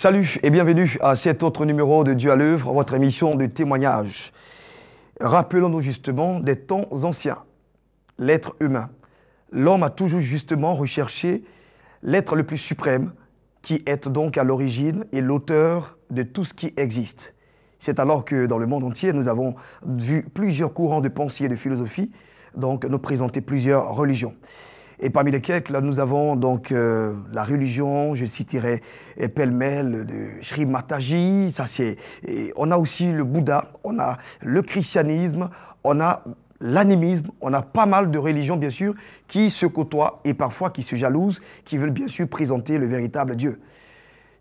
Salut et bienvenue à cet autre numéro de Dieu à l'œuvre, votre émission de témoignage. Rappelons-nous justement des temps anciens, l'être humain. L'homme a toujours justement recherché l'être le plus suprême, qui est donc à l'origine et l'auteur de tout ce qui existe. C'est alors que dans le monde entier, nous avons vu plusieurs courants de pensée et de philosophie, donc nous présenter plusieurs religions. Et parmi lesquels, là, nous avons donc la religion, je citerai pêle-mêle, le Sri Mataji, on a aussi le Bouddha, on a le christianisme, on a l'animisme, on a pas mal de religions bien sûr qui se côtoient et parfois qui se jalousent, qui veulent bien sûr présenter le véritable Dieu.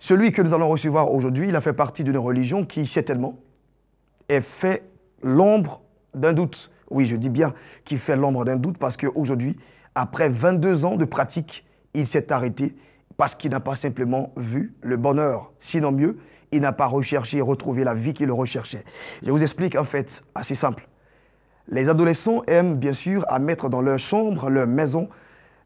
Celui que nous allons recevoir aujourd'hui, il a fait partie d'une religion qui certainement est fait l'ombre d'un doute. Oui, je dis bien qui fait l'ombre d'un doute parce qu'aujourd'hui, après 22 ans de pratique, il s'est arrêté parce qu'il n'a pas simplement vu le bonheur. Sinon mieux, il n'a pas recherché et retrouvé la vie qu'il recherchait. Je vous explique en fait, assez simple. Les adolescents aiment bien sûr à mettre dans leur chambre, leur maison,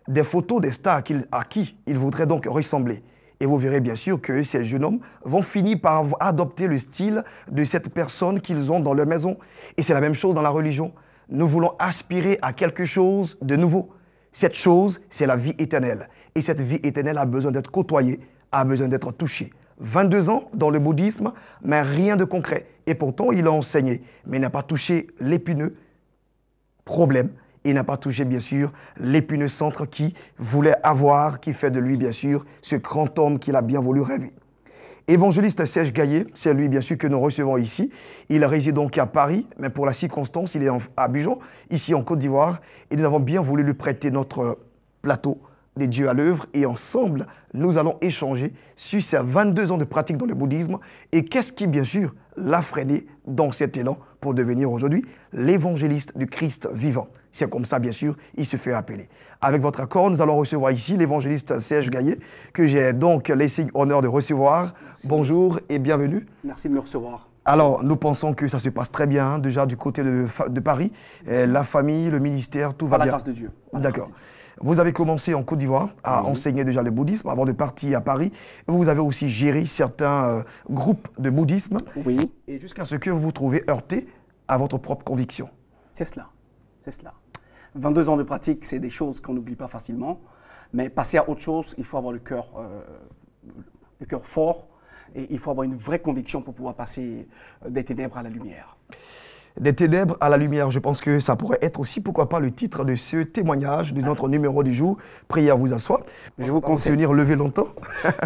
des photos des stars à qui ils voudraient donc ressembler. Et vous verrez bien sûr que ces jeunes hommes vont finir par adopter le style de cette personne qu'ils ont dans leur maison. Et c'est la même chose dans la religion. Nous voulons aspirer à quelque chose de nouveau. Cette chose, c'est la vie éternelle. Et cette vie éternelle a besoin d'être côtoyée, a besoin d'être touchée. 22 ans dans le bouddhisme, mais rien de concret. Et pourtant, il a enseigné, mais il n'a pas touché l'épineux problème. Il n'a pas touché, bien sûr, l'épineux centre qu'il voulait avoir, qui fait de lui, bien sûr, ce grand homme qu'il a bien voulu rêver. Évangéliste Serge Gaillet, c'est lui bien sûr que nous recevons ici. Il réside donc à Paris, mais pour la circonstance, il est à Abidjan, ici en Côte d'Ivoire. Et nous avons bien voulu lui prêter notre plateau des Dieux à l'œuvre. Et ensemble, nous allons échanger sur ses 22 ans de pratique dans le bouddhisme et qu'est-ce qui, bien sûr, l'a freiné dans cet élan pour devenir aujourd'hui l'évangéliste du Christ vivant. C'est comme ça, bien sûr, il se fait appeler. Avec votre accord, nous allons recevoir ici l'évangéliste Serge Gaillet, que j'ai donc laissé honneur de recevoir. Merci. Bonjour et bienvenue. Merci de me recevoir. Alors, nous pensons que ça se passe très bien, déjà du côté de Paris. La famille, le ministère, tout va bien. Par la grâce de Dieu. D'accord. Vous avez commencé en Côte d'Ivoire à enseigner déjà le bouddhisme avant de partir à Paris. Vous avez aussi géré certains groupes de bouddhisme. Oui. Et jusqu'à ce que vous vous trouvez heurté à votre propre conviction. C'est cela. C'est cela. 22 ans de pratique, c'est des choses qu'on n'oublie pas facilement. Mais passer à autre chose, il faut avoir le cœur fort et il faut avoir une vraie conviction pour pouvoir passer des ténèbres à la lumière. Des ténèbres à la lumière, je pense que ça pourrait être aussi, pourquoi pas, le titre de ce témoignage de notre numéro du jour. Priez à vous asseoir. Je vous conseille. Tenir lever longtemps.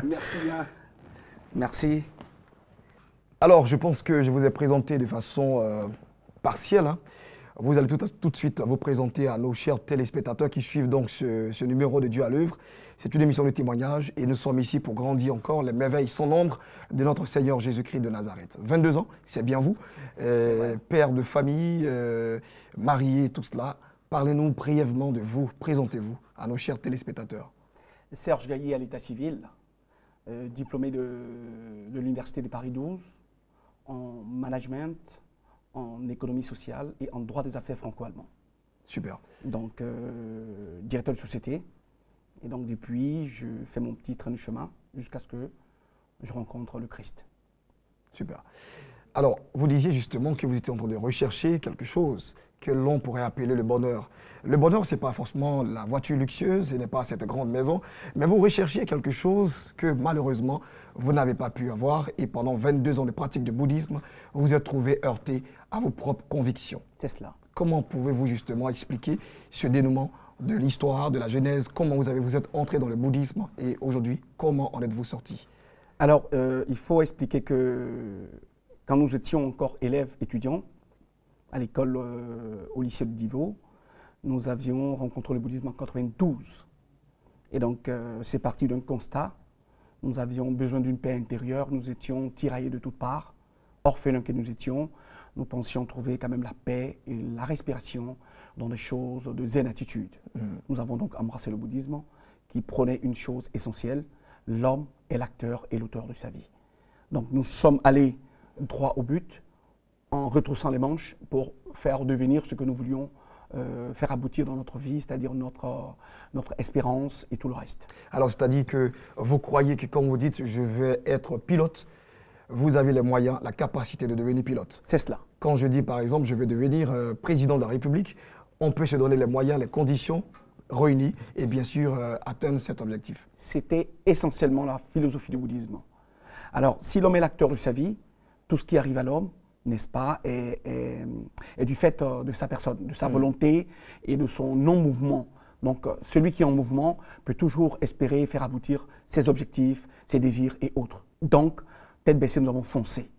Merci bien. Merci. Alors, je pense que je vous ai présenté de façon partielle. Vous allez tout de suite vous présenter à nos chers téléspectateurs qui suivent donc ce numéro de Dieu à l'œuvre. C'est une émission de témoignage et nous sommes ici pour grandir encore les merveilles sans nombre de notre Seigneur Jésus-Christ de Nazareth. 22 ans, c'est bien vous, père de famille, marié, tout cela. Parlez-nous brièvement de vous, présentez-vous à nos chers téléspectateurs. Serge Gaillet à l'état civil, diplômé de l'Université de Paris 12 en management, en économie sociale et en droit des affaires franco-allemand. Super. Donc, directeur de société. Et donc, depuis, je fais mon petit train de chemin jusqu'à ce que je rencontre le Christ. Super. Alors, vous disiez justement que vous étiez en train de rechercher quelque chose que l'on pourrait appeler le bonheur. Le bonheur, ce n'est pas forcément la voiture luxueuse, ce n'est pas cette grande maison, mais vous recherchiez quelque chose que malheureusement, vous n'avez pas pu avoir et pendant 22 ans de pratique du bouddhisme, vous vous êtes trouvé heurté à vos propres convictions. C'est cela. Comment pouvez-vous justement expliquer ce dénouement de l'histoire, de la Genèse, comment vous êtes entré dans le bouddhisme et aujourd'hui, comment en êtes-vous sorti? Alors, il faut expliquer que quand nous étions encore élèves étudiants, à l'école, au lycée de Divo, nous avions rencontré le bouddhisme en 92. Et donc, c'est parti d'un constat. Nous avions besoin d'une paix intérieure, nous étions tiraillés de toutes parts, orphelins que nous étions. Nous pensions trouver quand même la paix et la respiration dans des choses de zen attitude. Nous avons donc embrassé le bouddhisme qui prônait une chose essentielle, l'homme est l'acteur et l'auteur de sa vie. Donc nous sommes allés droit au but en retroussant les manches pour faire devenir ce que nous voulions faire aboutir dans notre vie, c'est-à-dire notre espérance et tout le reste. Alors, c'est-à-dire que vous croyez que quand vous dites « je vais être pilote », vous avez les moyens, la capacité de devenir pilote. C'est cela. Quand je dis par exemple « je vais devenir président de la République », on peut se donner les moyens, les conditions réunies et bien sûr atteindre cet objectif. C'était essentiellement la philosophie du bouddhisme. Alors, si l'homme est l'acteur de sa vie, tout ce qui arrive à l'homme, n'est-ce pas, est du fait de sa personne, de sa volonté et de son non-mouvement. Donc, celui qui est en mouvement peut toujours espérer faire aboutir ses objectifs, ses désirs et autres. Donc, tête baissée, nous avons foncé.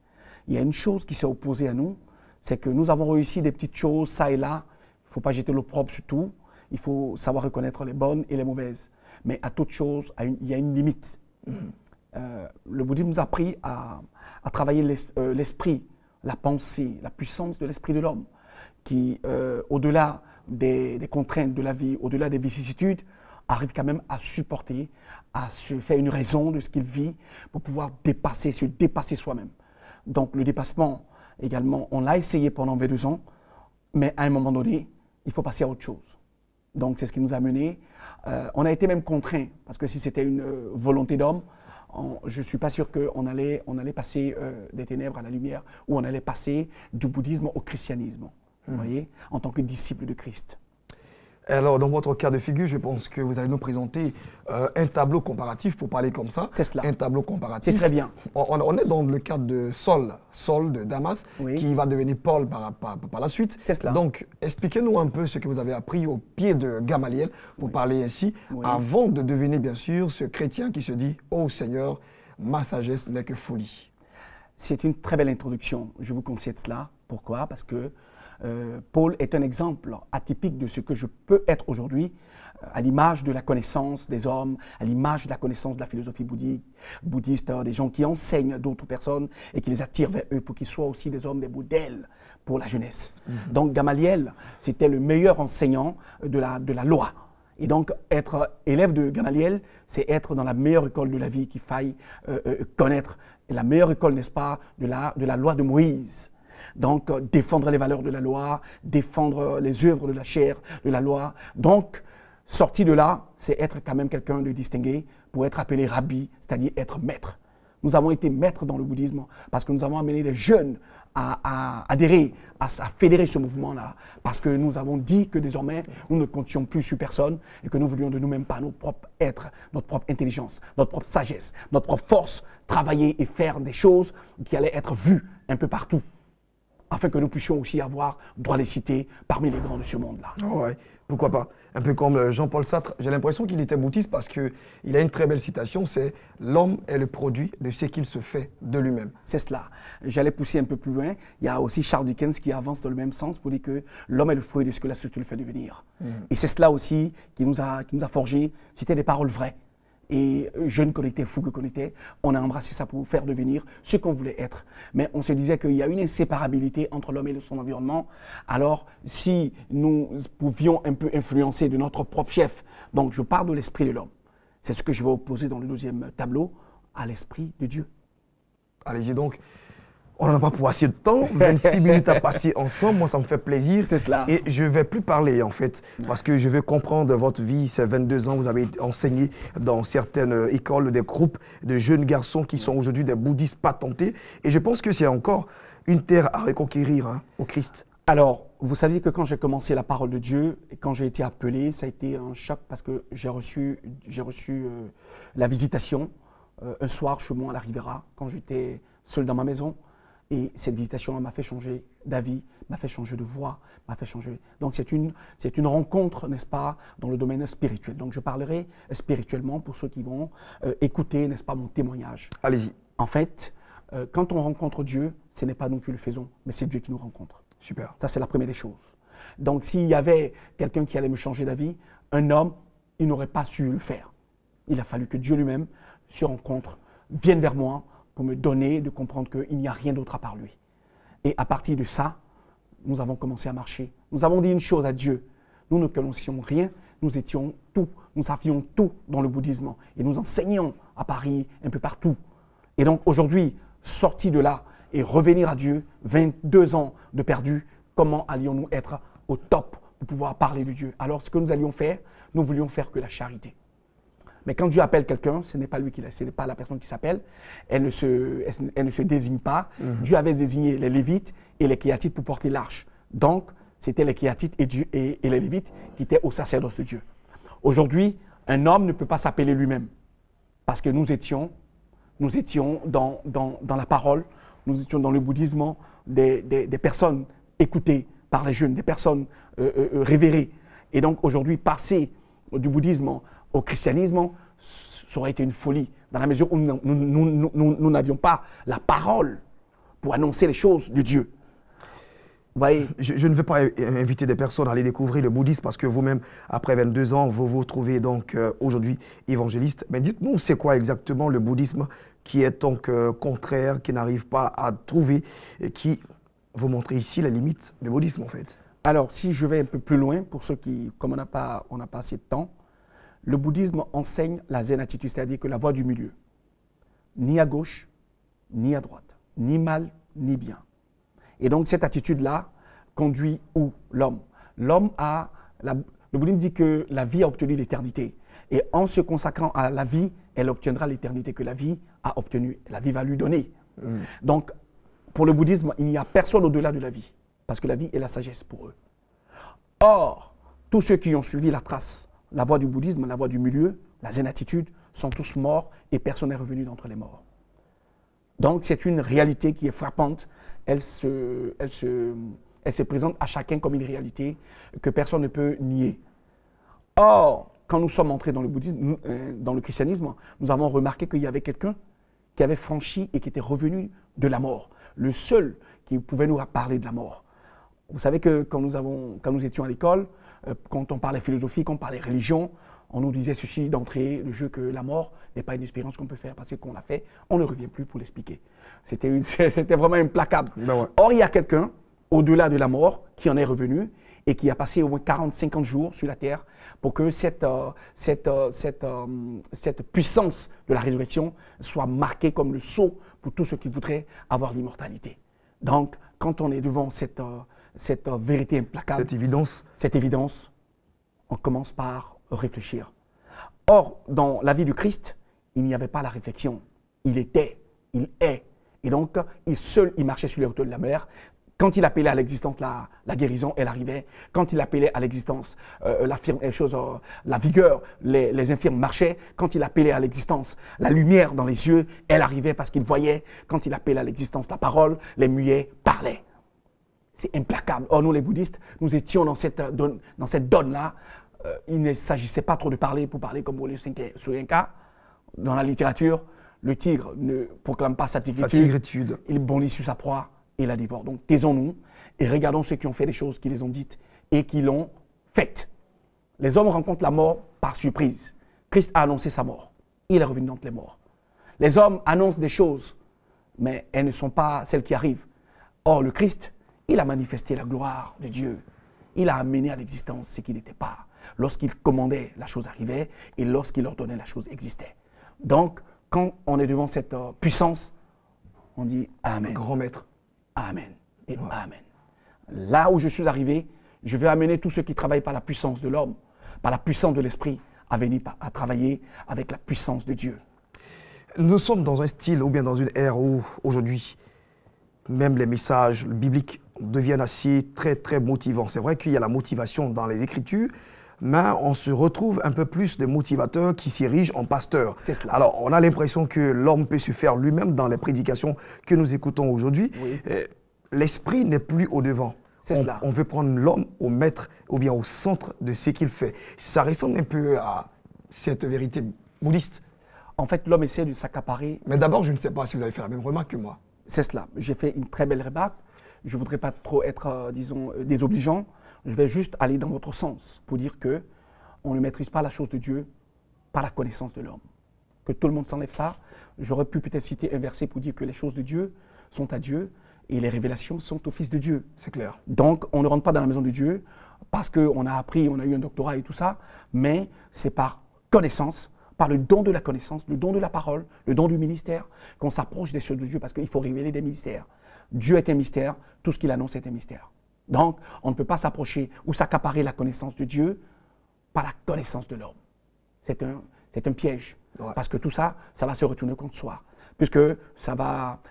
Il y a une chose qui s'est opposée à nous, c'est que nous avons réussi des petites choses, ça et là. Il ne faut pas jeter l'opprobre sur tout. Il faut savoir reconnaître les bonnes et les mauvaises. Mais à toute chose, il y a une limite. Le bouddhisme nous a appris à travailler l'esprit, la pensée, la puissance de l'esprit de l'homme, qui, au-delà des contraintes de la vie, au-delà des vicissitudes, arrive quand même à supporter, à se faire une raison de ce qu'il vit pour pouvoir se dépasser soi-même. Donc le dépassement, également, on l'a essayé pendant 22 ans, mais à un moment donné, il faut passer à autre chose. Donc c'est ce qui nous a menés. On a été même contraints, parce que si c'était une volonté d'homme, je ne suis pas sûr qu'on allait passer des ténèbres à la lumière, ou on allait passer du bouddhisme au christianisme, vous voyez, en tant que disciple de Christ. Alors, dans votre cas de figure, je pense que vous allez nous présenter un tableau comparatif, pour parler comme ça. C'est cela. Un tableau comparatif. Ce serait bien. On est dans le cadre de Saul de Damas, qui va devenir Paul par la suite. C'est cela. Donc, expliquez-nous un peu ce que vous avez appris au pied de Gamaliel, pour parler ainsi, avant de devenir, bien sûr, ce chrétien qui se dit « Oh Seigneur, ma sagesse n'est que folie ». C'est une très belle introduction. Je vous concède cela. Pourquoi? Parce que Paul est un exemple atypique de ce que je peux être aujourd'hui, à l'image de la connaissance des hommes, à l'image de la connaissance de la philosophie bouddhiste, des gens qui enseignent à d'autres personnes et qui les attirent vers eux pour qu'ils soient aussi des hommes, des modèles pour la jeunesse. Donc Gamaliel, c'était le meilleur enseignant de la loi. Et donc, être élève de Gamaliel, c'est être dans la meilleure école de la vie qu'il faille connaître. Et la meilleure école, n'est-ce pas, de la loi de Moïse. Donc, défendre les valeurs de la loi, défendre les œuvres de la chair de la loi. Donc, sorti de là, c'est être quand même quelqu'un de distingué pour être appelé rabbi, c'est-à-dire être maître. Nous avons été maîtres dans le bouddhisme parce que nous avons amené les jeunes à adhérer, à fédérer ce mouvement-là. Parce que nous avons dit que désormais, nous ne comptions plus sur personne et que nous voulions de nous-mêmes par notre propre être, notre propre intelligence, notre propre sagesse, notre propre force, travailler et faire des choses qui allaient être vues un peu partout, afin que nous puissions aussi avoir droit de citer parmi les grands de ce monde-là. Oh ouais, pourquoi pas. Un peu comme Jean-Paul Sartre, j'ai l'impression qu'il était bouddhiste parce qu'il a une très belle citation, c'est « L'homme est le produit de ce qu'il se fait de lui-même ». C'est cela. J'allais pousser un peu plus loin. Il y a aussi Charles Dickens qui avance dans le même sens pour dire que l'homme est le fruit de ce que la société le fait devenir. Et c'est cela aussi qui nous a forgé. C'était des paroles vraies. Et jeunes connectés, fougueux connectés, on a embrassé ça pour faire devenir ce qu'on voulait être. Mais on se disait qu'il y a une inséparabilité entre l'homme et son environnement. Alors, si nous pouvions un peu influencer de notre propre chef, donc je parle de l'esprit de l'homme. C'est ce que je vais opposer dans le deuxième tableau à l'esprit de Dieu. Allez-y donc. On n'en a pas pour assez de temps, 26 minutes à passer ensemble, moi ça me fait plaisir. C'est cela. Et je ne vais plus parler en fait, parce que je veux comprendre votre vie, ces 22 ans, vous avez enseigné dans certaines écoles, des groupes de jeunes garçons qui sont aujourd'hui des bouddhistes patentés. Et je pense que c'est encore une terre à reconquérir au Christ. Alors, vous saviez que quand j'ai commencé la parole de Dieu, et quand j'ai été appelé, ça a été un choc parce que j'ai reçu la visitation un soir chez moi à la Riviera, quand j'étais seul dans ma maison. Et cette visitation m'a fait changer d'avis, m'a fait changer de voix, m'a fait changer. Donc c'est une rencontre, n'est-ce pas, dans le domaine spirituel. Donc je parlerai spirituellement pour ceux qui vont écouter, n'est-ce pas, mon témoignage. Allez-y. En fait, quand on rencontre Dieu, ce n'est pas nous qui le faisons, mais c'est Dieu qui nous rencontre. Super. Ça, c'est la première des choses. Donc s'il y avait quelqu'un qui allait me changer d'avis, un homme, il n'aurait pas su le faire. Il a fallu que Dieu lui-même se rencontre, vienne vers moi, pour me donner de comprendre qu'il n'y a rien d'autre à part lui. Et à partir de ça, nous avons commencé à marcher. Nous avons dit une chose à Dieu. Nous ne connaissions rien, nous étions tout. Nous savions tout dans le bouddhisme. Et nous enseignions à Paris, un peu partout. Et donc aujourd'hui, sortis de là et revenir à Dieu, 22 ans de perdu, comment allions-nous être au top pour pouvoir parler de Dieu. Alors, ce que nous allions faire, nous voulions faire que la charité. Mais quand Dieu appelle quelqu'un, ce n'est pas lui ce n'est pas la personne qui s'appelle, elle ne se désigne pas. Dieu avait désigné les Lévites et les Kéatites pour porter l'arche. Donc, c'était les Kéatites et les Lévites qui étaient au sacerdoce de Dieu. Aujourd'hui, un homme ne peut pas s'appeler lui-même parce que nous étions dans la parole, nous étions dans le bouddhisme des personnes écoutées par les jeunes, des personnes révérées. Et donc, aujourd'hui, passer du bouddhisme au christianisme, ça aurait été une folie, dans la mesure où nous n'avions pas la parole pour annoncer les choses de Dieu. Vous voyez, je ne veux pas inviter des personnes à aller découvrir le bouddhisme parce que vous-même, après 22 ans, vous vous trouvez donc aujourd'hui évangéliste. Mais dites-nous, c'est quoi exactement le bouddhisme qui est donc contraire, qui n'arrive pas à trouver, et qui vous montre ici la limite du bouddhisme en fait? Alors, si je vais un peu plus loin, pour ceux qui, comme on n'a pas assez de temps, le bouddhisme enseigne la zen attitude, c'est-à-dire que la voie du milieu, ni à gauche, ni à droite, ni mal, ni bien. Et donc cette attitude-là conduit où l'homme? L'homme a, le bouddhisme dit que la vie a obtenu l'éternité. Et en se consacrant à la vie, elle obtiendra l'éternité que la vie a obtenue. La vie va lui donner. Donc, pour le bouddhisme, il n'y a personne au-delà de la vie, parce que la vie est la sagesse pour eux. Or, tous ceux qui ont suivi la trace, la voie du bouddhisme, la voie du milieu, la zen attitude, sont tous morts et personne n'est revenu d'entre les morts. Donc, c'est une réalité qui est frappante. Elle se présente à chacun comme une réalité que personne ne peut nier. Or, quand nous sommes entrés dans le bouddhisme, dans le christianisme, nous avons remarqué qu'il y avait quelqu'un qui avait franchi et qui était revenu de la mort. Le seul qui pouvait nous parler de la mort. Vous savez que quand nous étions à l'école, quand on parlait philosophie, quand on parlait religion, on nous disait ceci d'entrée de jeu que la mort n'est pas une expérience qu'on peut faire parce qu'on l'a fait, on ne revient plus pour l'expliquer. C'était vraiment implacable. Ben ouais. Or, il y a quelqu'un, au-delà de la mort, qui en est revenu et qui a passé au moins 40-50 jours sur la terre pour que cette puissance de la résurrection soit marquée comme le sceau pour tous ceux qui voudraient avoir l'immortalité. Donc, quand on est devant cette vérité implacable, cette évidence, on commence par réfléchir. Or, dans la vie du Christ, il n'y avait pas la réflexion. Il était, il est. Et donc, il marchait sur les hauteurs de la mer. Quand il appelait à l'existence la guérison, elle arrivait. Quand il appelait à l'existence la vigueur, les infirmes marchaient. Quand il appelait à l'existence la lumière dans les yeux, elle arrivait parce qu'il voyait. Quand il appelait à l'existence la parole, les muets parlaient. C'est implacable. Or, nous, les bouddhistes, nous étions dans cette donne-là. Il ne s'agissait pas trop de parler pour parler comme Wole Soyinka. Dans la littérature, le tigre ne proclame pas sa tigritude. Il bondit sur sa proie et la dévore. Donc, taisons-nous et regardons ceux qui ont fait les choses, qui les ont dites et qui l'ont faites. Les hommes rencontrent la mort par surprise. Christ a annoncé sa mort. Il est revenu d'entre les morts. Les hommes annoncent des choses, mais elles ne sont pas celles qui arrivent. Or, le Christ, il a manifesté la gloire de Dieu. Il a amené à l'existence ce qui n'était pas. Lorsqu'il commandait, la chose arrivait, et lorsqu'il ordonnait, la chose existait. Donc, quand on est devant cette puissance, on dit Amen. Grand maître. Amen. Et Amen. Là où je suis arrivé, je vais amener tous ceux qui travaillent par la puissance de l'homme, par la puissance de l'esprit, à venir à travailler avec la puissance de Dieu. Nous sommes dans un style ou bien dans une ère où, aujourd'hui, même les messages bibliques deviennent assez très motivants. C'est vrai qu'il y a la motivation dans les Écritures, mais on se retrouve un peu plus de motivateurs qui s'érigent en pasteurs. C'est cela. Alors, on a l'impression que l'homme peut se faire lui-même dans les prédications que nous écoutons aujourd'hui. Oui. L'esprit n'est plus au devant. C'est cela. On veut prendre l'homme au maître ou bien au centre de ce qu'il fait. Ça ressemble un peu à cette vérité bouddhiste. En fait, l'homme essaie de s'accaparer. Mais d'abord, je ne sais pas si vous avez fait la même remarque que moi. C'est cela. J'ai fait une très belle remarque. Je ne voudrais pas trop être, désobligeant. Je vais juste aller dans votre sens pour dire qu'on ne maîtrise pas la chose de Dieu par la connaissance de l'homme. Que tout le monde s'enlève ça. J'aurais pu peut-être citer un verset pour dire que les choses de Dieu sont à Dieu et les révélations sont au Fils de Dieu. C'est clair. Donc, on ne rentre pas dans la maison de Dieu parce qu'on a appris, on a eu un doctorat et tout ça, mais c'est par connaissance, par le don de la connaissance, le don de la parole, le don du ministère, qu'on s'approche des choses de Dieu parce qu'il faut révéler des mystères. Dieu est un mystère, tout ce qu'il annonce est un mystère. Donc, on ne peut pas s'approcher ou s'accaparer la connaissance de Dieu par la connaissance de l'homme. C'est un piège. Ouais. Parce que tout ça, ça va se retourner contre soi. Puisque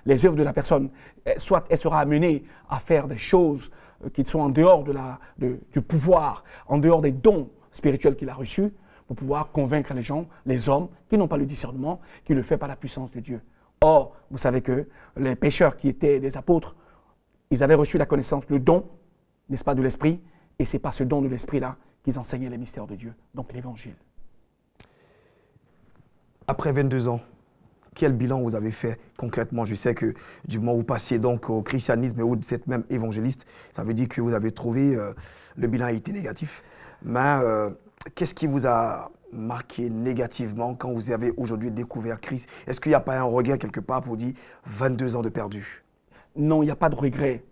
les œuvres de la personne, soit elle sera amenée à faire des choses qui sont en dehors du pouvoir, en dehors des dons spirituels qu'il a reçus, pour pouvoir convaincre les gens, les hommes, qui n'ont pas le discernement, qui le font par la puissance de Dieu. Or, vous savez que les pécheurs qui étaient des apôtres, ils avaient reçu la connaissance, le don, n'est-ce pas, de l'Esprit, et c'est par ce don de l'Esprit-là qu'ils enseignaient les mystères de Dieu, donc l'Évangile. Après 22 ans, quel bilan vous avez fait concrètement? Je sais que du moment où vous passiez donc au christianisme et où vous êtes même évangéliste, ça veut dire que vous avez trouvé, le bilan a été négatif. Mais qu'est-ce qui vous a marqué négativement quand vous avez aujourd'hui découvert Christ? Est-ce qu'il n'y a pas un regret quelque part pour dire 22 ans de perdu? Non, il n'y a pas de regret.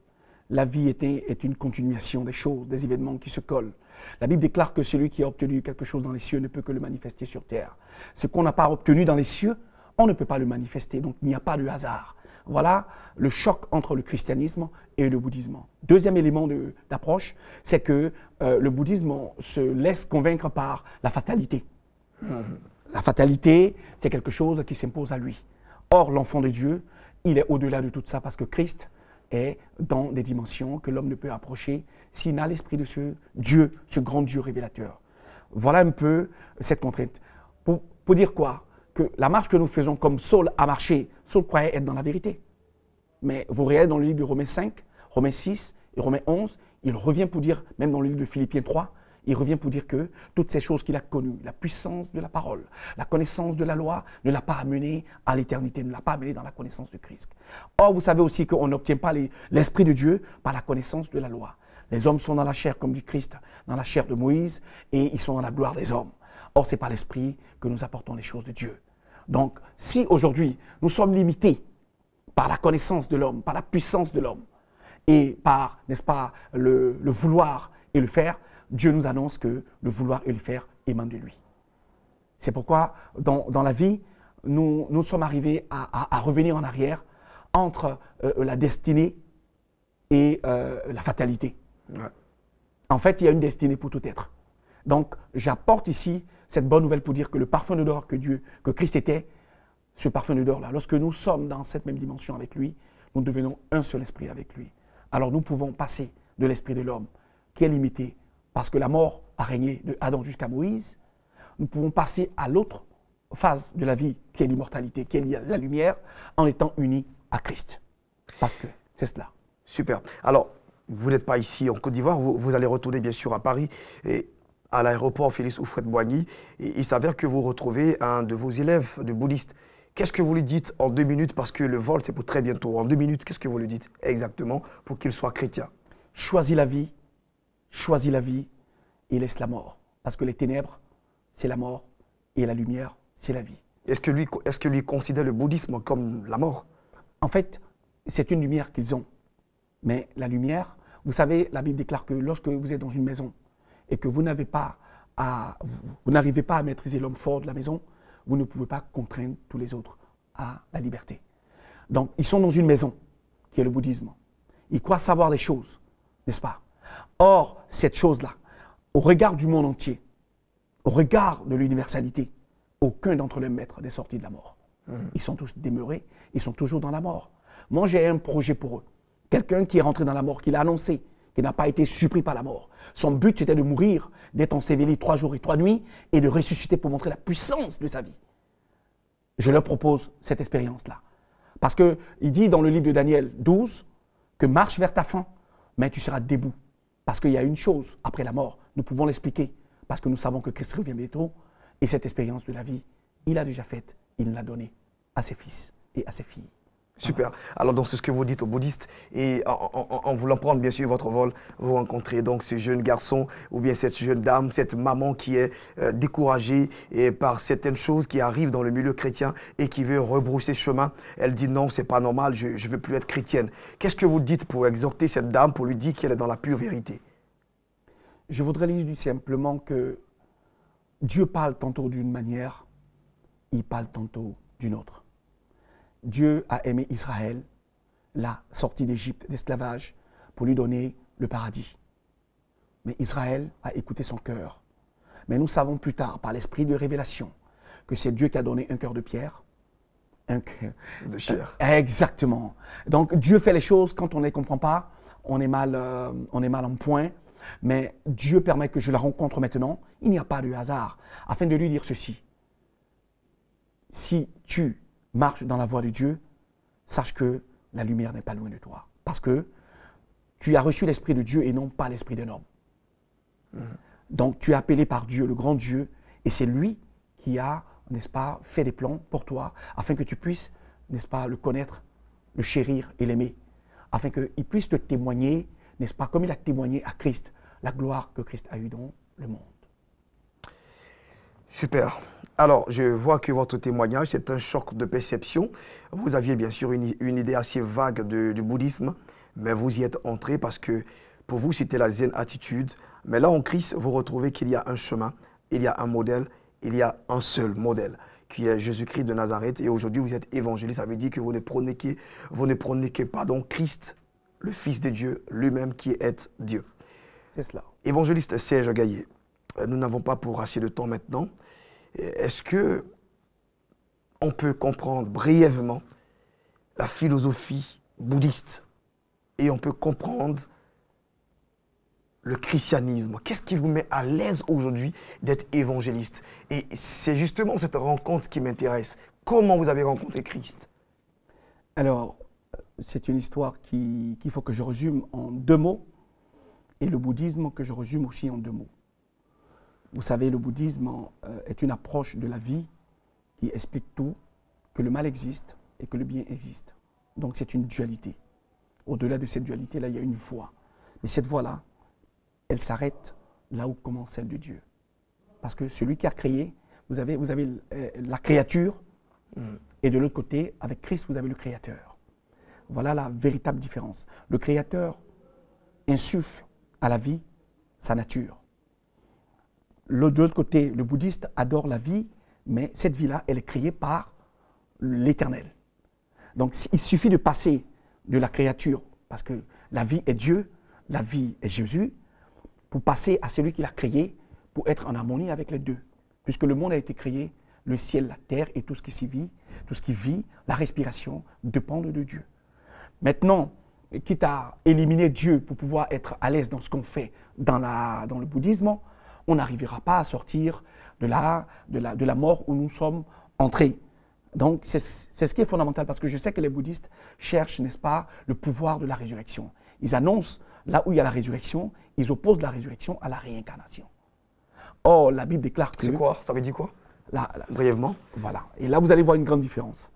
La vie est une continuation des choses, des événements qui se collent. La Bible déclare que celui qui a obtenu quelque chose dans les cieux ne peut que le manifester sur terre. Ce qu'on n'a pas obtenu dans les cieux, on ne peut pas le manifester, donc il n'y a pas de hasard. Voilà le choc entre le christianisme et le bouddhisme. Deuxième élément d'approche, c'est que le bouddhisme se laisse convaincre par la fatalité. La fatalité, c'est quelque chose qui s'impose à lui. Or, l'enfant de Dieu, il est au-delà de tout ça parce que Christ est dans des dimensions que l'homme ne peut approcher s'il n'a l'esprit de ce Dieu, ce grand Dieu révélateur. Voilà un peu cette contrainte. Pour dire quoi? Que la marche que nous faisons comme Saul a marché, Saul croyait être dans la vérité. Mais vous regardez dans le livre de Romains 5, Romains 6 et Romains 11, il revient pour dire, même dans le livre de Philippiens 3, il revient pour dire que toutes ces choses qu'il a connues, la puissance de la parole, la connaissance de la loi, ne l'a pas amené à l'éternité, ne l'a pas amené dans la connaissance de Christ. Or, vous savez aussi qu'on n'obtient pas l'Esprit de Dieu par la connaissance de la loi. Les hommes sont dans la chair comme du Christ, dans la chair de Moïse, et ils sont dans la gloire des hommes. Or, c'est par l'Esprit que nous apportons les choses de Dieu. Donc, si aujourd'hui, nous sommes limités par la connaissance de l'homme, par la puissance de l'homme, et par, n'est-ce pas, le vouloir et le faire, Dieu nous annonce que le vouloir et le faire émanent de lui. C'est pourquoi, dans la vie, nous sommes arrivés à revenir en arrière entre la destinée et la fatalité. Ouais. En fait, il y a une destinée pour tout être. Donc, j'apporte ici cette bonne nouvelle pour dire que le parfum d'odeur que Christ était, ce parfum d'odeur-là, lorsque nous sommes dans cette même dimension avec lui, nous devenons un seul esprit avec lui. Alors, nous pouvons passer de l'esprit de l'homme, qui est limité, parce que la mort a régné de Adam jusqu'à Moïse. Nous pouvons passer à l'autre phase de la vie, qui est l'immortalité, qui est la lumière, en étant unis à Christ. Parce que c'est cela. Super. Alors, vous n'êtes pas ici en Côte d'Ivoire, vous allez retourner bien sûr à Paris, et à l'aéroport Félix Houphouët-Boigny, et il s'avère que vous retrouvez un de vos élèves de bouddhiste. Qu'est-ce que vous lui dites en 2 minutes, parce que le vol c'est pour très bientôt, en 2 minutes, qu'est-ce que vous lui dites exactement pour qu'il soit chrétien? Choisis la vie et laisse la mort. Parce que les ténèbres, c'est la mort, et la lumière, c'est la vie. Est-ce que lui considère le bouddhisme comme la mort? En fait, c'est une lumière qu'ils ont. Mais la lumière, vous savez, la Bible déclare que lorsque vous êtes dans une maison et que vous n'arrivez pas à maîtriser l'homme fort de la maison, vous ne pouvez pas contraindre tous les autres à la liberté. Donc, ils sont dans une maison, qui est le bouddhisme. Ils croient savoir les choses, n'est-ce pas? Or, cette chose-là, au regard du monde entier, au regard de l'universalité, aucun d'entre les maîtres n'est sorti de la mort. Ils sont tous demeurés, ils sont toujours dans la mort. Moi, j'ai un projet pour eux. Quelqu'un qui est rentré dans la mort, qui l'a annoncé, qui n'a pas été surpris par la mort. Son but, c'était de mourir, d'être enseveli 3 jours et 3 nuits et de ressusciter pour montrer la puissance de sa vie. Je leur propose cette expérience-là. Parce qu'il dit dans le livre de Daniel 12 que marche vers ta fin, mais tu seras debout. Parce qu'il y a une chose après la mort, nous pouvons l'expliquer, parce que nous savons que Christ revient bientôt, et cette expérience de la vie, il a déjà faite, il l'a donnée à ses fils et à ses filles. Super. Alors donc c'est ce que vous dites aux bouddhistes, et en voulant prendre bien sûr votre vol, vous rencontrez donc ce jeune garçon ou bien cette jeune dame, cette maman qui est découragée et par certaines choses qui arrivent dans le milieu chrétien et qui veut rebrousser chemin. Elle dit non, c'est pas normal, je ne veux plus être chrétienne. Qu'est-ce que vous dites pour exhorter cette dame, pour lui dire qu'elle est dans la pure vérité? Je voudrais lui dire simplement que Dieu parle tantôt d'une manière, il parle tantôt d'une autre. Dieu a aimé Israël, l'a sorti d'Égypte, d'esclavage, pour lui donner le paradis. Mais Israël a écouté son cœur. Mais nous savons plus tard, par l'esprit de révélation, que c'est Dieu qui a donné un cœur de pierre. Un cœur de chair. Exactement. Donc Dieu fait les choses quand on ne les comprend pas, on est mal en point. Mais Dieu permet que je la rencontre maintenant. Il n'y a pas de hasard. Afin de lui dire ceci. Si tu marches dans la voie de Dieu, sache que la lumière n'est pas loin de toi. Parce que tu as reçu l'esprit de Dieu et non pas l'esprit d'un homme. Donc tu es appelé par Dieu, le grand Dieu, et c'est lui qui a, n'est-ce pas, fait des plans pour toi, afin que tu puisses, n'est-ce pas, le connaître, le chérir et l'aimer, afin qu'il puisse te témoigner, n'est-ce pas, comme il a témoigné à Christ, la gloire que Christ a eue dans le monde. Super. Alors, je vois que votre témoignage, c'est un choc de perception. Vous aviez bien sûr une idée assez vague du bouddhisme, mais vous y êtes entré parce que pour vous, c'était la zen attitude. Mais là, en Christ, vous retrouvez qu'il y a un chemin, il y a un modèle, il y a un seul modèle, qui est Jésus-Christ de Nazareth. Et aujourd'hui, vous êtes évangéliste. Ça veut dire que vous ne prônez que Christ, le Fils de Dieu, lui-même qui est Dieu. C'est cela. Évangéliste Serge Gaillet, nous n'avons pas pour assez de temps maintenant. Est-ce que on peut comprendre brièvement la philosophie bouddhiste et on peut comprendre le christianisme? Qu'est-ce qui vous met à l'aise aujourd'hui d'être évangéliste? Et c'est justement cette rencontre qui m'intéresse. Comment vous avez rencontré Christ? Alors, c'est une histoire qu'il faut que je résume en 2 mots, et le bouddhisme que je résume aussi en 2 mots. Vous savez, le bouddhisme est une approche de la vie qui explique tout, que le mal existe et que le bien existe. Donc c'est une dualité. Au-delà de cette dualité-là, il y a une voie. Mais cette voie-là, elle s'arrête là où commence celle de Dieu. Parce que celui qui a créé, vous avez la créature, et de l'autre côté, avec Christ, vous avez le Créateur. Voilà la véritable différence. Le Créateur insuffle à la vie sa nature. De l'autre côté, le bouddhiste adore la vie, mais cette vie-là, elle est créée par l'Éternel. Donc il suffit de passer de la créature, parce que la vie est Dieu, la vie est Jésus, pour passer à celui qui l'a créé, pour être en harmonie avec les deux. Puisque le monde a été créé, le ciel, la terre et tout ce qui vit, la respiration, dépendent de Dieu. Maintenant, quitte à éliminer Dieu pour pouvoir être à l'aise dans ce qu'on fait dans le bouddhisme, on n'arrivera pas à sortir de la mort où nous sommes entrés. Donc, c'est ce qui est fondamental, parce que je sais que les bouddhistes cherchent, n'est-ce pas, le pouvoir de la résurrection. Ils annoncent, là où il y a la résurrection, ils opposent la résurrection à la réincarnation. Or, la Bible déclare que... C'est quoi? Ça veut dire quoi? Brièvement. Voilà. Et là, vous allez voir une grande différence.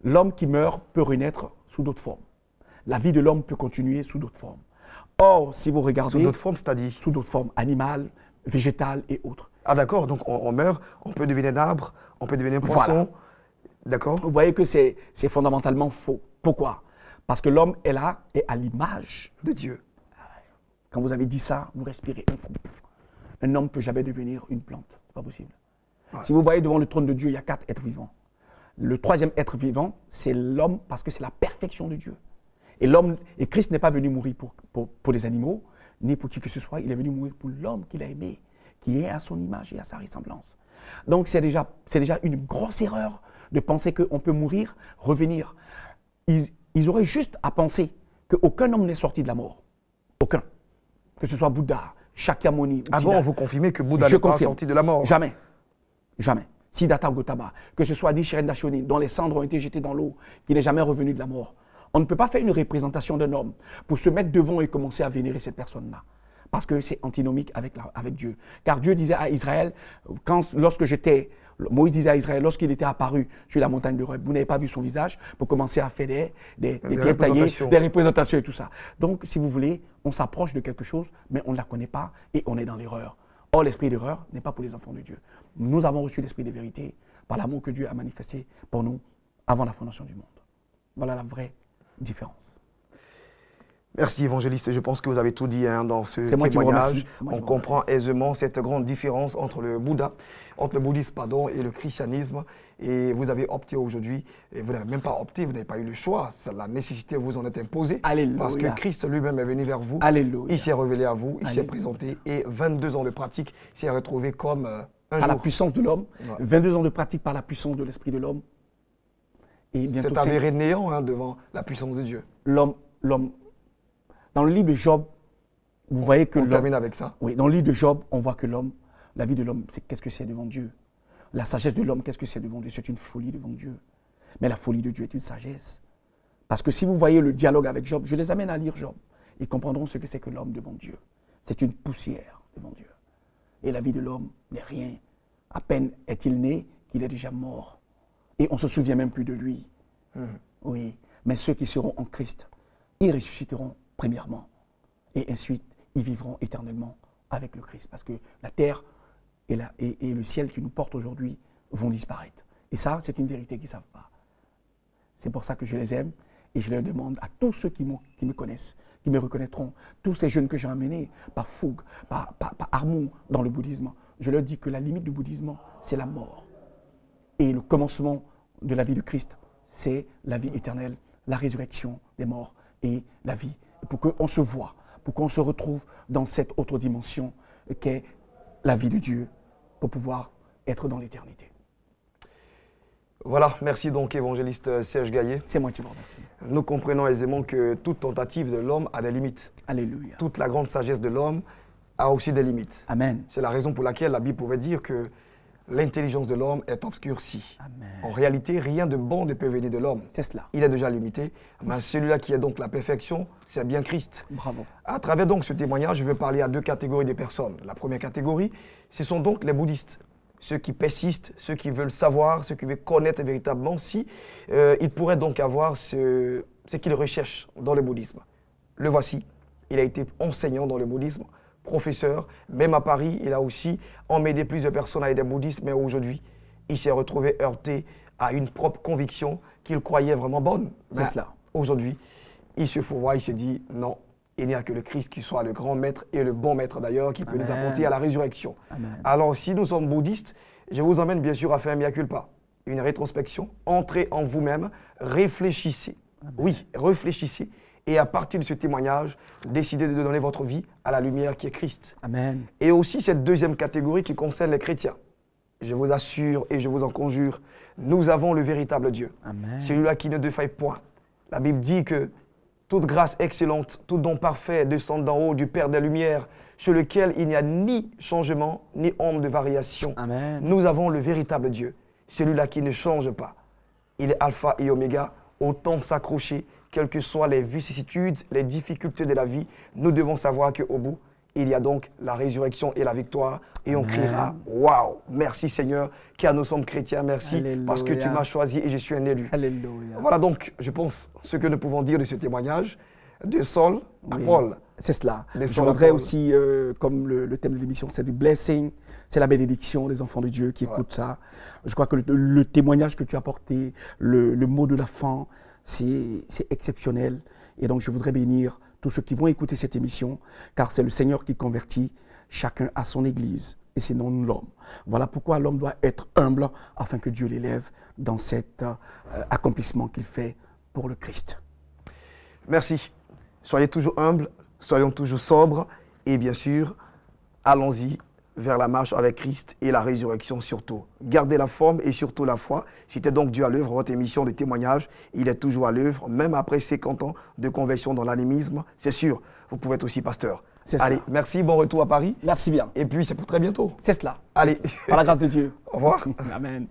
L'homme qui meurt peut renaître sous d'autres formes. La vie de l'homme peut continuer sous d'autres formes. Or, si vous regardez... Sous d'autres formes, c'est-à-dire? Sous d'autres formes, animales, végétales et autres. Ah d'accord, donc on meurt, on peut devenir un arbre, on peut devenir un poisson. Voilà. D'accord. Vous voyez que c'est fondamentalement faux. Pourquoi? Parce que l'homme est là et à l'image de Dieu. Quand vous avez dit ça, vous respirez un coup. Un homme ne peut jamais devenir une plante. Ce n'est pas possible. Ouais. Si vous voyez devant le trône de Dieu, il y a 4 êtres vivants. Le 3e être vivant, c'est l'homme, parce que c'est la perfection de Dieu. Et Christ n'est pas venu mourir pour les animaux, ni pour qui que ce soit. Il est venu mourir pour l'homme qu'il a aimé, qui est à son image et à sa ressemblance. Donc c'est déjà une grosse erreur de penser qu'on peut mourir, revenir. Ils auraient juste à penser qu'aucun homme n'est sorti de la mort. Aucun. Que ce soit Bouddha, Shakyamuni. Ah bon, vous confirmez que Bouddha n'est pas sorti de la mort? Jamais. Jamais. Siddhartha Gautama, que ce soit Nichiren Daishonin, dont les cendres ont été jetées dans l'eau, qui n'est jamais revenu de la mort. On ne peut pas faire une représentation d'un homme pour se mettre devant et commencer à vénérer cette personne-là. Parce que c'est antinomique avec Dieu. Car Dieu disait à Israël, Moïse disait à Israël, lorsqu'il était apparu sur la montagne de Horeb, vous n'avez pas vu son visage, pour commencer à faire des pierres taillées, des représentations et tout ça. Donc, si vous voulez, on s'approche de quelque chose, mais on ne la connaît pas et on est dans l'erreur. Or, l'esprit d'erreur n'est pas pour les enfants de Dieu. Nous avons reçu l'esprit de vérité par l'amour que Dieu a manifesté pour nous avant la fondation du monde. Voilà la vraie différence. Merci évangéliste, je pense que vous avez tout dit hein, dans ce C'est moi qui vous témoignage. remercie. C'est moi qui On vous comprend aisément cette grande différence entre le bouddhisme pardon, et le christianisme. Et vous avez opté aujourd'hui, et vous n'avez même pas opté, vous n'avez pas eu le choix. La nécessité vous en est imposée. Alléluia. Parce que Christ lui-même est venu vers vous. Alléluia. Il s'est révélé à vous, il s'est Alléluia. présenté et 22 ans de pratique s'est retrouvé comme un Par jour. la puissance de l'homme, Ouais. 22 ans de pratique par la puissance de l'esprit de l'homme. Et bientôt, C'est avéré néant hein, devant la puissance de Dieu. l'homme. Dans le livre de Job, vous voyez que On l'homme. termine avec ça. Oui, dans le livre de Job, on voit que l'homme, la vie de l'homme, c'est qu'est-ce que c'est devant Dieu. La sagesse de l'homme, qu'est-ce que c'est devant Dieu? C'est une folie devant Dieu. Mais la folie de Dieu est une sagesse. Parce que si vous voyez le dialogue avec Job, je les amène à lire Job. Ils comprendront ce que c'est que l'homme devant Dieu. C'est une poussière devant Dieu. Et la vie de l'homme n'est rien. À peine est-il né qu'il est déjà mort. Et on ne se souvient même plus de lui. Oui. Mais ceux qui seront en Christ, ils ressusciteront premièrement. Et ensuite, ils vivront éternellement avec le Christ. Parce que la terre et le ciel qui nous portent aujourd'hui vont disparaître. Et ça, c'est une vérité qu'ils ne savent pas. C'est pour ça que je les aime et je leur demande à tous ceux qui me connaissent, qui me reconnaîtront, tous ces jeunes que j'ai emmenés par fougue, par amour dans le bouddhisme, je leur dis que la limite du bouddhisme, c'est la mort. Et le commencement de la vie de Christ, c'est la vie éternelle, la résurrection des morts et la vie. Pour qu'on se voie, pour qu'on se retrouve dans cette autre dimension qu'est la vie de Dieu, pour pouvoir être dans l'éternité. Voilà, merci donc évangéliste Serge Gaillet. C'est moi qui vous remercie. Nous comprenons aisément que toute tentative de l'homme a des limites. Alléluia. Toute la grande sagesse de l'homme a aussi des limites. Amen. C'est la raison pour laquelle la Bible pouvait dire que l'intelligence de l'homme est obscurcie. Amen. En réalité, rien de bon ne peut venir de l'homme. C'est cela. Il est déjà limité, mais celui-là qui est donc la perfection, c'est bien Christ. Bravo. À travers donc ce témoignage, je vais parler à deux catégories de personnes. La première catégorie, ce sont donc les bouddhistes. Ceux qui persistent, ceux qui veulent savoir, ceux qui veulent connaître véritablement si ils pourraient donc avoir ce qu'ils recherchent dans le bouddhisme. Le voici, il a été enseignant dans le bouddhisme, professeur, même à Paris, il a aussi emmené plusieurs personnes à des bouddhistes, mais aujourd'hui, il s'est retrouvé heurté à une propre conviction qu'il croyait vraiment bonne. C'est cela. Aujourd'hui, il se fourvoie, il se dit non, il n'y a que le Christ qui soit le grand maître et le bon maître d'ailleurs qui peut nous Amen. apporter à la résurrection. Amen. Alors si nous sommes bouddhistes, je vous emmène bien sûr à faire un mea culpa, une rétrospection, entrez en vous-même, réfléchissez. Amen. Oui, réfléchissez et à partir de ce témoignage, décidez de donner votre vie à la lumière qui est Christ. Amen. Et aussi cette deuxième catégorie qui concerne les chrétiens. Je vous assure et je vous en conjure, nous avons le véritable Dieu. Amen. Celui-là qui ne défaille point. La Bible dit que toute grâce excellente, tout don parfait descend d'en haut du Père des Lumières, sur lequel il n'y a ni changement, ni ombre de variation. Amen. Nous avons le véritable Dieu, celui-là qui ne change pas. Il est alpha et oméga, autant s'accrocher, quelles que soient les vicissitudes, les difficultés de la vie. Nous devons savoir qu'au bout, il y a donc la résurrection et la victoire. Et on Amen. criera, waouh, merci Seigneur, car nous sommes chrétiens, merci, Alléluia. parce que tu m'as choisi et je suis un élu. Alléluia. Voilà donc, je pense, ce que nous pouvons dire de ce témoignage, de Saul à Oui. Paul. C'est cela. Des Je sons voudrais à Paul. aussi, comme le thème de l'émission, c'est du blessing, c'est la bénédiction des enfants de Dieu qui écoutent ça. Je crois que le témoignage que tu as apporté, le mot de la fin, c'est exceptionnel. Et donc, je voudrais bénir tous ceux qui vont écouter cette émission, car c'est le Seigneur qui convertit chacun à son église, et c'est non l'homme. Voilà pourquoi l'homme doit être humble, afin que Dieu l'élève dans cet accomplissement qu'il fait pour le Christ. Merci. Soyez toujours humbles, soyons toujours sobres et bien sûr, allons-y vers la marche avec Christ et la résurrection surtout. Gardez la forme et surtout la foi. C'était donc Dieu à l'œuvre, votre émission de témoignage. Il est toujours à l'œuvre, même après 50 ans de conversion dans l'animisme. C'est sûr, vous pouvez être aussi pasteur. C'est Allez, cela. merci, bon retour à Paris. Merci bien. Et puis, c'est pour très bientôt. C'est cela. Allez, Par la grâce de Dieu. au revoir. Amen.